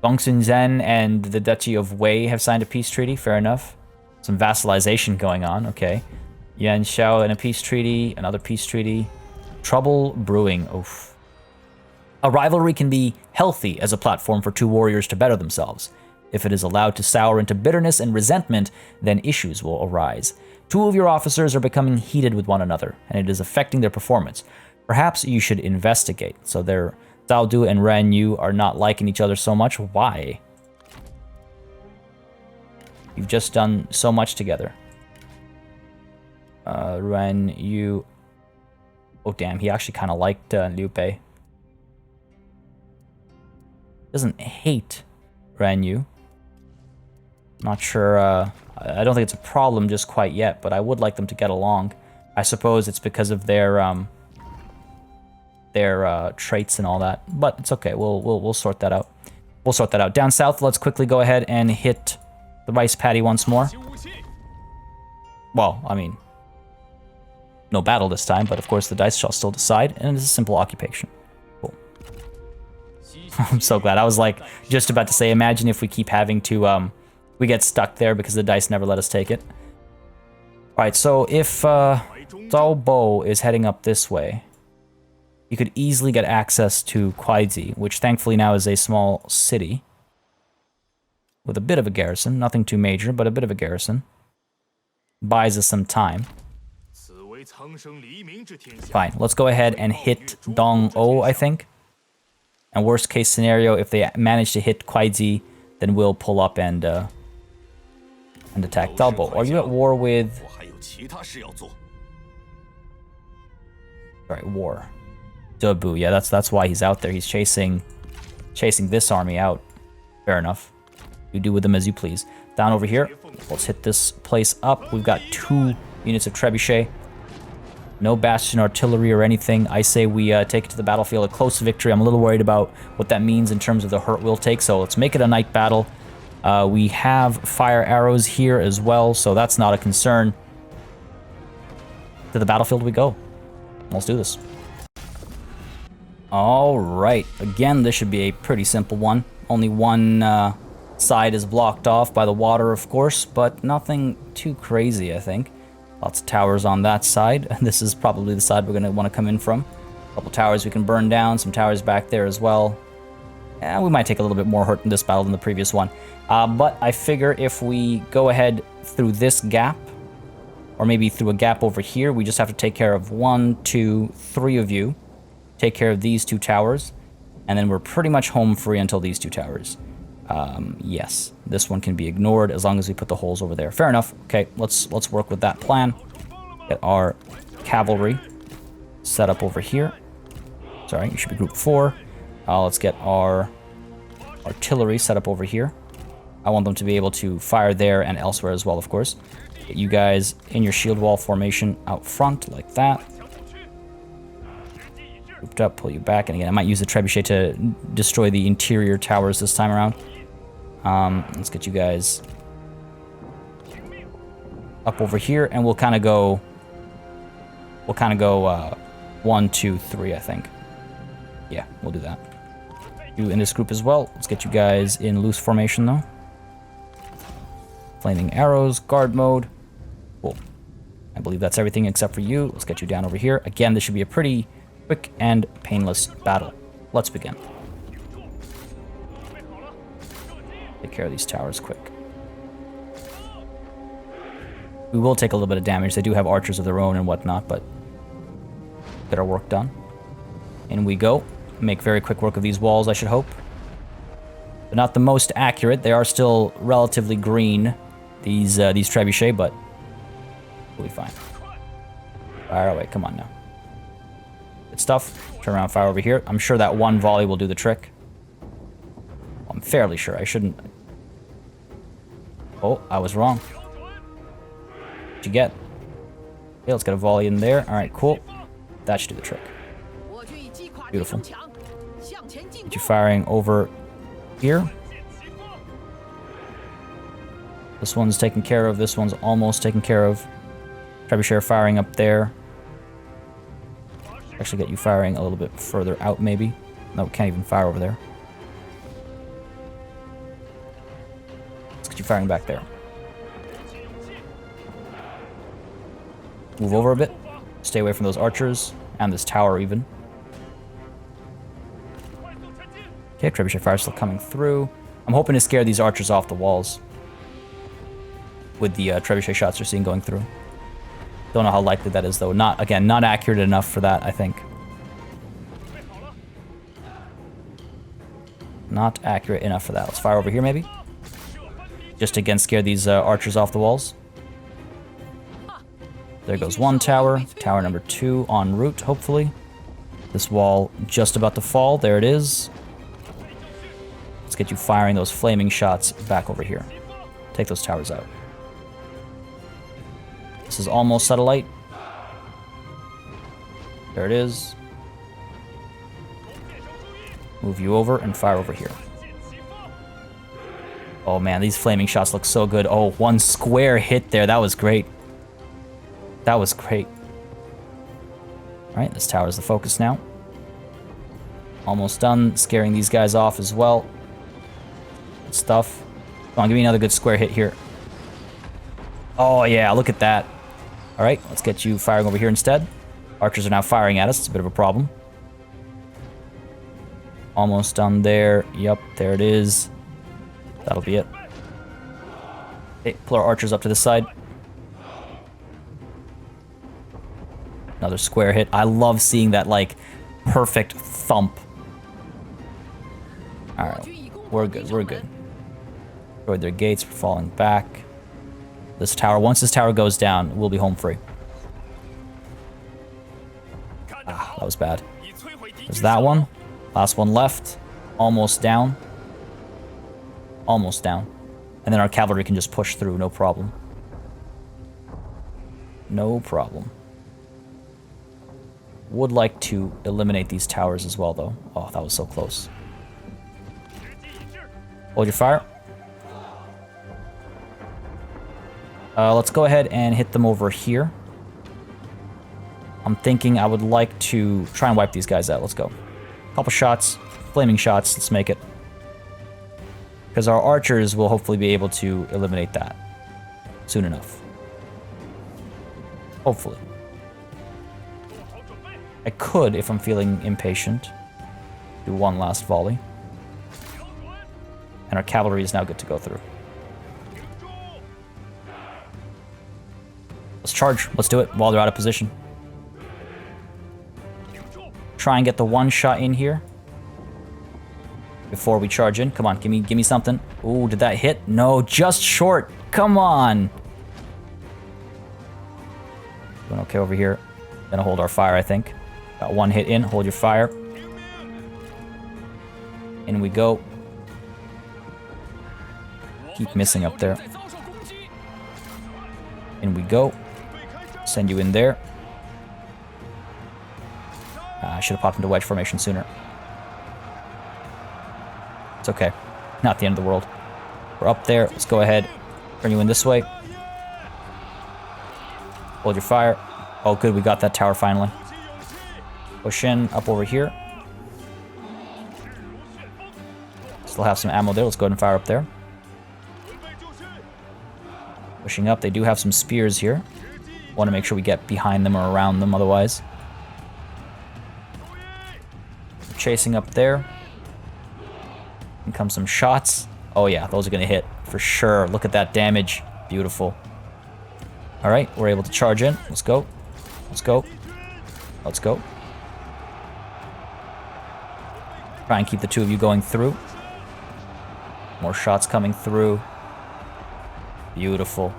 Gongsun Zhen and the Duchy of Wei have signed a peace treaty, fair enough. Some vassalization going on, okay. Yan Xiao and a peace treaty, another peace treaty. Trouble brewing, oof. A rivalry can be healthy as a platform for two warriors to better themselves. If it is allowed to sour into bitterness and resentment, then issues will arise. Two of your officers are becoming heated with one another, and it is affecting their performance. Perhaps you should investigate. So their Zhao Du and Ren Yu are not liking each other so much. Why? You've just done so much together. Ren Yu... Oh, damn, he actually kind of liked Liu Bei. Doesn't hate Ren Yu. Not sure, I don't think it's a problem just quite yet, but I would like them to get along. I suppose it's because of their traits and all that, but it's okay. We'll sort that out. We'll sort that out. Down south, let's quickly go ahead and hit the rice paddy once more. Well, I mean, no battle this time, but of course the dice shall still decide, and it's a simple occupation. Cool. I'm so glad. I was like just about to say, imagine if we keep having to we get stuck there because the dice never let us take it. Alright, so if Zhao Bo is heading up this way, you could easily get access to Kuaizi, which thankfully now is a small city with a bit of a garrison. Nothing too major, but a bit of a garrison. Buys us some time. Fine, let's go ahead and hit Dong-O, I think. And worst case scenario, if they manage to hit Kuaizi, then we'll pull up and attack Zhao Bo. Are you at war with... Alright, war. Debu, yeah, that's why he's out there. He's chasing this army out. Fair enough. You do with them as you please. Down over here, let's hit this place up. We've got 2 units of trebuchet. No bastion artillery or anything. I say we take it to the battlefield, a close victory. I'm a little worried about what that means in terms of the hurt we'll take, so let's make it a night battle. We have fire arrows here as well, so that's not a concern. To the battlefield we go. Let's do this. Alright, again, this should be a pretty simple one. Only one side is blocked off by the water, of course, but nothing too crazy, I think. Lots of towers on that side, and this is probably the side we're going to want to come in from. A couple towers we can burn down, some towers back there as well. We might take a little bit more hurt in this battle than the previous one. But I figure if we go ahead through this gap, or maybe through a gap over here, we just have to take care of 1, 2, 3 of you. Take care of these 2 towers, and then we're pretty much home free until these 2 towers. Yes, this one can be ignored as long as we put the holes over there. Fair enough. Okay, let's work with that plan. Get our cavalry set up over here. Sorry, you should be group 4. Let's get our artillery set up over here. I want them to be able to fire there and elsewhere as well, of course. Get you guys in your shield wall formation out front like that. Grouped up, pull you back, and again, I might use the trebuchet to destroy the interior towers this time around. Let's get you guys up over here, and we'll kind of go. We'll kind of go 1, 2, 3, I think. Yeah, we'll do that. You in this group as well. Let's get you guys in loose formation though. Flaming arrows, guard mode. Cool. I believe that's everything except for you. Let's get you down over here. Again, this should be a pretty quick and painless battle. Let's begin. Take care of these towers quick. We will take a little bit of damage. They do have archers of their own and whatnot, but get our work done. In we go. Make very quick work of these walls, I should hope. They're not the most accurate. They are still relatively green, these trebuchet, but we'll be fine. Fire away, come on now. Good stuff. Turn around, fire over here. I'm sure that one volley will do the trick. I'm fairly sure. I shouldn't... Oh, I was wrong. What'd you get? Okay, let's get a volley in there. Alright, cool. That should do the trick. Beautiful. Get you firing over here. This one's taken care of. This one's almost taken care of. Trebuchet firing up there. Actually get you firing a little bit further out, maybe. No, can't even fire over there. Let's get you firing back there. Move over a bit. Stay away from those archers. And this tower, even. Okay, trebuchet fire still coming through. I'm hoping to scare these archers off the walls. With the trebuchet shots you're seeing going through. Don't know how likely that is, though. Not, again, not accurate enough for that, I think. Not accurate enough for that. Let's fire over here, maybe? Just to, again, scare these archers off the walls. There goes one tower. Tower number 2 en route, hopefully. This wall just about to fall. There it is. Let's get you firing those flaming shots back over here. Take those towers out. This is almost satellite. There it is. Move you over and fire over here. Oh man, these flaming shots look so good. Oh, one square hit there. That was great. That was great. Alright, this tower is the focus now. Almost done. Scaring these guys off as well. Good stuff. Come on, give me another good square hit here. Oh yeah, look at that. Alright, let's get you firing over here instead. Archers are now firing at us. It's a bit of a problem. Almost done there. Yep, there it is. That'll be it. Okay, pull our archers up to the side. Another square hit. I love seeing that, like, perfect thump. Alright, we're good, we're good. Destroyed their gates, we're falling back. This tower, once this tower goes down, we'll be home free. Ah, that was bad. There's that one. Last one left. Almost down. Almost down. And then our cavalry can just push through, no problem. No problem. Would like to eliminate these towers as well, though. Oh, that was so close. Hold your fire. Let's go ahead and hit them over here. I'm thinking I would like to try and wipe these guys out. Let's go. Couple shots. Flaming shots. Let's make it. Because our archers will hopefully be able to eliminate that soon enough. Hopefully. I could, if I'm feeling impatient, do one last volley. And our cavalry is now good to go through. Let's charge. Let's do it while they're out of position. Try and get the one shot in here before we charge in. Come on, give me something. Ooh, did that hit? No, just short. Come on. Doing okay over here. Gonna hold our fire, I think. Got one hit in. Hold your fire. In we go. Keep missing up there. In we go. Send you in there. should have popped into wedge formation sooner. It's okay. Not the end of the world. We're up there. Let's go ahead. Turn you in this way. Hold your fire. Oh, good. We got that tower finally. Push in. Up over here. Still have some ammo there. Let's go ahead and fire up there. Pushing up. They do have some spears here. Want to make sure we get behind them or around them otherwise. We're chasing up there. In come some shots. Oh yeah, those are going to hit for sure. Look at that damage. Beautiful. All right, we're able to charge in. Let's go. Let's go. Let's go. Try and keep the two of you going through. More shots coming through. Beautiful.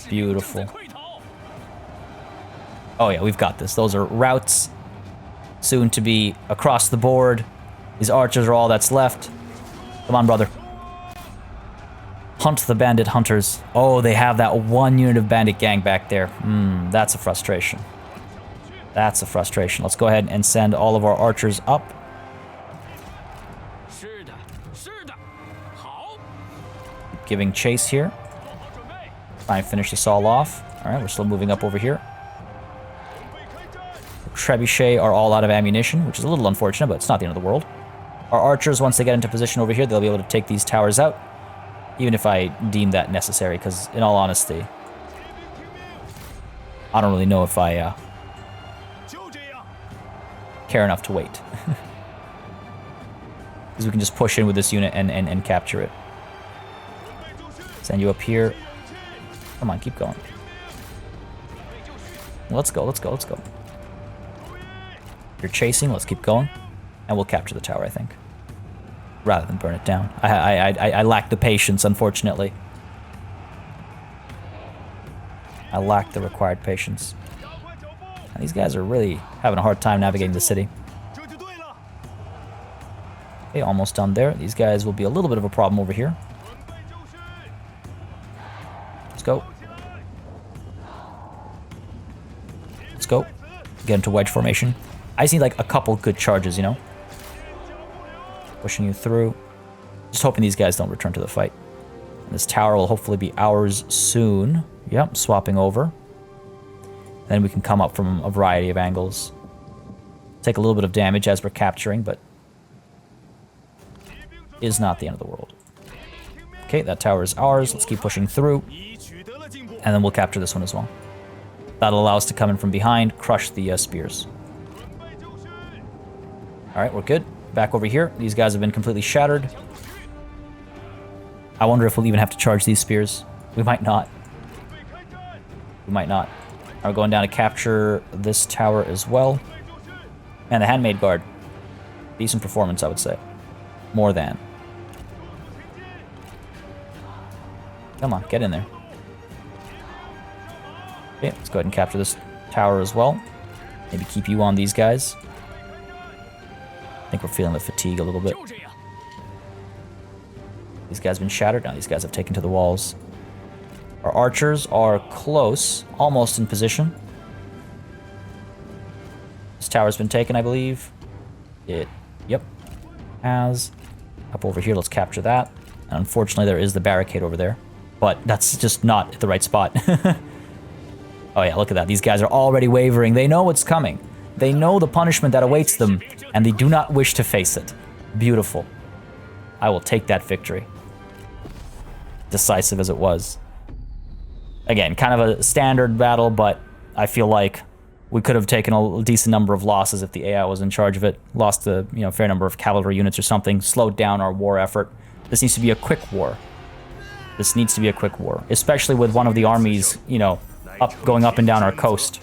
Beautiful. Oh yeah, we've got this. Those are routes. Soon to be across the board. These archers are all that's left. Come on, brother. Hunt the bandit hunters. Oh, they have that one unit of bandit gang back there. That's a frustration. That's a frustration. Let's go ahead and send all of our archers up. Keep giving chase here. Try and finish this all off. All right, we're still moving up over here. Trebuchet are all out of ammunition, which is a little unfortunate, but it's not the end of the world. Our archers, once they get into position over here, they'll be able to take these towers out. Even if I deem that necessary, because in all honesty, I don't really know if I care enough to wait. Because we can just push in with this unit and capture it. Send you up here. Come on, keep going. Let's go, let's go, let's go. You're chasing, let's keep going. And we'll capture the tower, I think. Rather than burn it down. I lack the patience, unfortunately. I lack the required patience. And these guys are really having a hard time navigating the city. Okay, almost done there. These guys will be a little bit of a problem over here. Let's go. Let's go. Get into wedge formation. I just need like a couple good charges, you know? Pushing you through. Just hoping these guys don't return to the fight. And this tower will hopefully be ours soon. Yep, swapping over. Then we can come up from a variety of angles. Take a little bit of damage as we're capturing, but is not the end of the world. Okay, that tower is ours. Let's keep pushing through. And then we'll capture this one as well. That'll allow us to come in from behind, crush the spears. Alright, we're good. Back over here. These guys have been completely shattered. I wonder if we'll even have to charge these spears. We might not. We might not. We're going down to capture this tower as well. And the handmaid guard. Decent performance, I would say. More than. Come on, get in there. Okay, let's go ahead and capture this tower as well. Maybe keep you on these guys. I think we're feeling the fatigue a little bit. These guys have been shattered. Now these guys have taken to the walls. Our archers are close, almost in position. This tower's been taken, I believe. Yep, has. Up over here, let's capture that. And unfortunately, there is the barricade over there. But that's just not at the right spot. Oh yeah, look at that. These guys are already wavering. They know what's coming. They know the punishment that awaits them, and they do not wish to face it. Beautiful. I will take that victory. Decisive as it was. Again, kind of a standard battle, but I feel like we could have taken a decent number of losses if the AI was in charge of it. Lost a fair number of cavalry units or something. Slowed down our war effort. This needs to be a quick war. This needs to be a quick war, especially with one of the armies, going up and down our coast.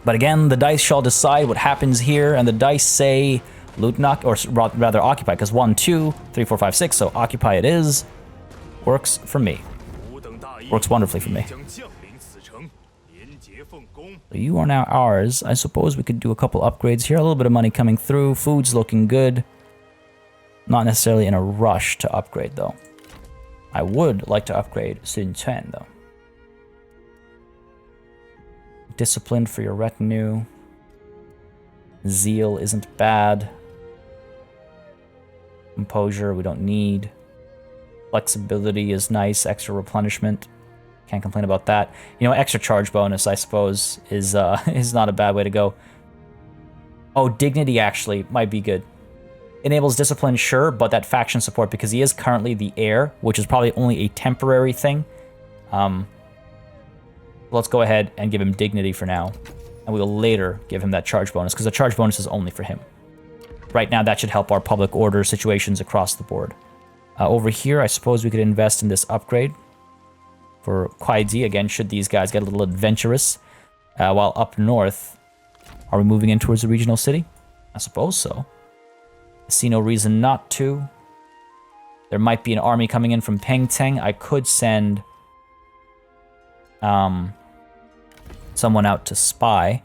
But again, the dice shall decide what happens here, and the dice say loot knock, or rather occupy, because 1, 2, 3, 4, 5, 6, so occupy it is. Works for me. Works wonderfully for me. So you are now ours. I suppose we could do a couple upgrades here. A little bit of money coming through. Food's looking good. Not necessarily in a rush to upgrade, though. I would like to upgrade Sun Quan, though. Disciplined for your retinue. Zeal isn't bad. Composure we don't need. Flexibility is nice. Extra replenishment. Can't complain about that. You know, extra charge bonus, I suppose, is not a bad way to go. Oh, dignity actually might be good. Enables discipline, sure, but that faction support, because he is currently the heir, which is probably only a temporary thing. Let's go ahead and give him dignity for now, and we will later give him that charge bonus, because the charge bonus is only for him. Right now, that should help our public order situations across the board. Over here, I suppose we could invest in this upgrade for Kwaidi, again, should these guys get a little adventurous. While up north, are we moving in towards the regional city? I suppose so. I see no reason not to. There might be an army coming in from Pengteng. I could send someone out to spy.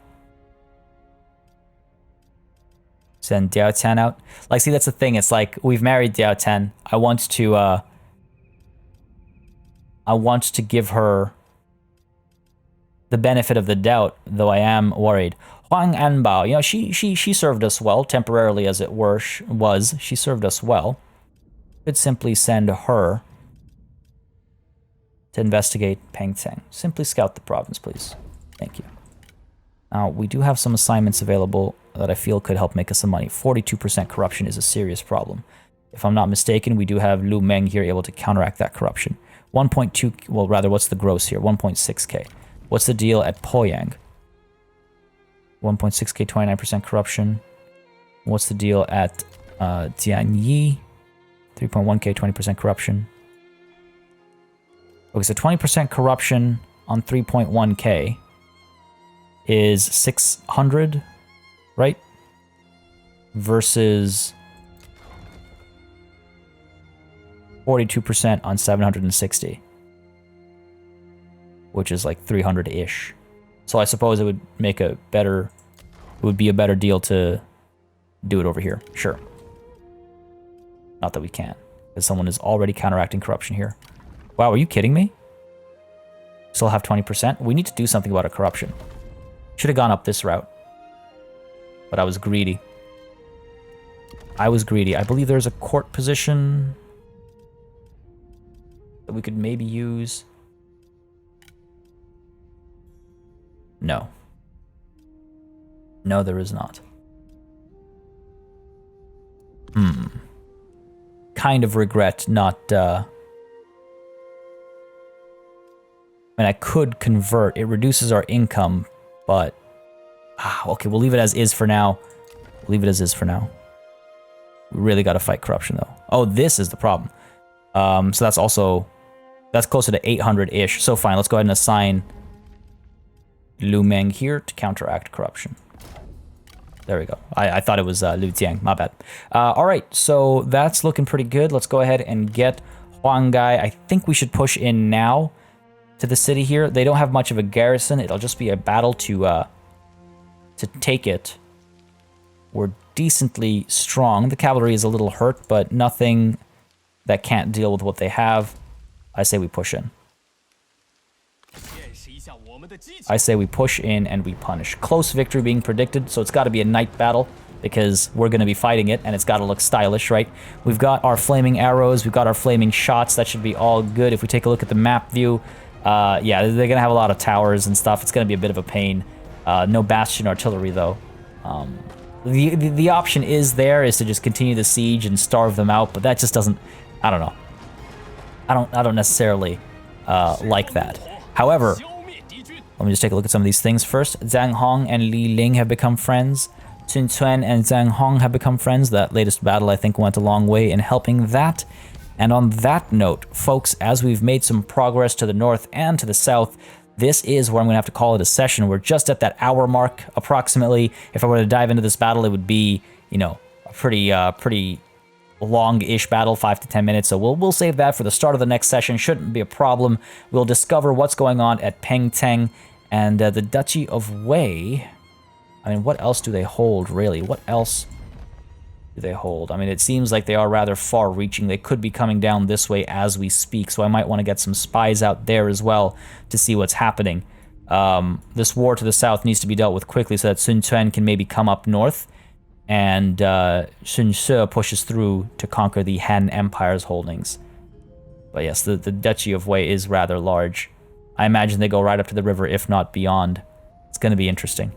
Send Diao Tan out. Like, see, that's the thing. It's like, we've married Diao Tan. I want to give her the benefit of the doubt, though I am worried. Huang Anbao, you know, she served us well, temporarily as it was. She served us well. Could simply send her to investigate Pengteng. Simply scout the province, please. Thank you. Now, we do have some assignments available that I feel could help make us some money. 42% corruption is a serious problem. If I'm not mistaken, we do have Lu Meng here able to counteract that corruption. 1.2, well, rather, what's the gross here? 1.6k. What's the deal at Poyang? 1.6k, 29% corruption. What's the deal at Tianyi? 3.1k, 20% corruption. Okay, so 20% corruption on 3.1k is 600, right? Versus 42% on 760, which is like 300-ish. So I suppose it would make a better, it would be a better deal to do it over here. Sure. Not that we can, because someone is already counteracting corruption here. Wow, are you kidding me? Still have 20%? We need to do something about our corruption. Should have gone up this route. But I was greedy. I was greedy. I believe there's a court position that we could maybe use. No. No, there is not. Kind of regret not, I mean, I could convert. It reduces our income, but... okay, we'll leave it as is for now. Leave it as is for now. We really got to fight corruption, though. Oh, this is the problem. So that's also... That's closer to 800-ish. So fine, let's go ahead and assign Lu Meng here to counteract corruption. There we go. I thought it was Lu Jiang. My bad. All right, so that's looking pretty good. Let's go ahead and get Huang Gai. I think we should push in now to the city here. They don't have much of a garrison. It'll just be a battle to take it. We're decently strong. The cavalry is a little hurt, but nothing that can't deal with what they have. I say we push in. I say we push in and we punish. Close victory being predicted, so it's got to be a night battle because we're going to be fighting it, and it's got to look stylish, right? We've got our flaming arrows, we've got our flaming shots. That should be all good. If we take a look at the map view, yeah, they're going to have a lot of towers and stuff. It's going to be a bit of a pain. No bastion artillery, though. The option is to just continue the siege and starve them out, but that just doesn't... I don't know. I don't necessarily like that. However, let me just take a look at some of these things first. Zhang Hong and Li Ling have become friends. Sun Quan and Zhang Hong have become friends. That latest battle, I think, went a long way in helping that. And on that note, folks, as we've made some progress to the north and to the south, this is where I'm going to have to call it a session. We're just at that hour mark, approximately. If I were to dive into this battle, it would be, you know, a pretty long-ish battle, 5 to 10 minutes. So we'll save that for the start of the next session. Shouldn't be a problem. We'll discover what's going on at Pengteng and the Duchy of Wu. I mean, what else do they hold, really? What else do they hold? I mean, it seems like they are rather far-reaching. They could be coming down this way as we speak, so I might want to get some spies out there as well to see what's happening. This war to the south needs to be dealt with quickly so that Sun Quan can maybe come up north, and Sun Ce pushes through to conquer the Han Empire's holdings. But yes, the Duchy of Wei is rather large. I imagine they go right up to the river, if not beyond. It's going to be interesting.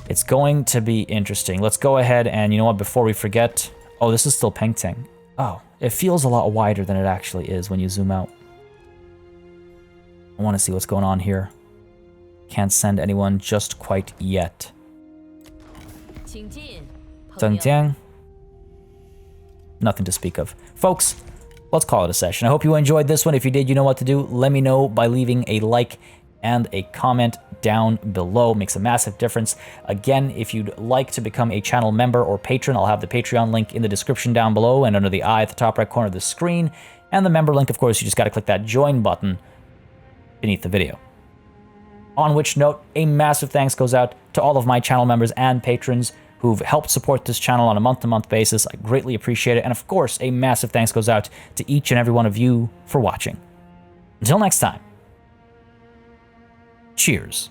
It's going to be interesting. Let's go ahead and, you know what, before we forget... Oh, this is still Pengteng. Oh, it feels a lot wider than it actually is when you zoom out. I want to see what's going on here. Can't send anyone just quite yet. Zhengjiang? Nothing to speak of. Folks, let's call it a session. I hope you enjoyed this one. If you did, you know what to do. Let me know by leaving a like and a comment down below. Makes a massive difference. Again, if you'd like to become a channel member or patron, I'll have the Patreon link in the description down below and under the eye at the top right corner of the screen. And the member link, of course, you just got to click that join button beneath the video. On which note, a massive thanks goes out to all of my channel members and patrons who've helped support this channel on a month-to-month basis. I greatly appreciate it. And of course, a massive thanks goes out to each and every one of you for watching. Until next time, cheers.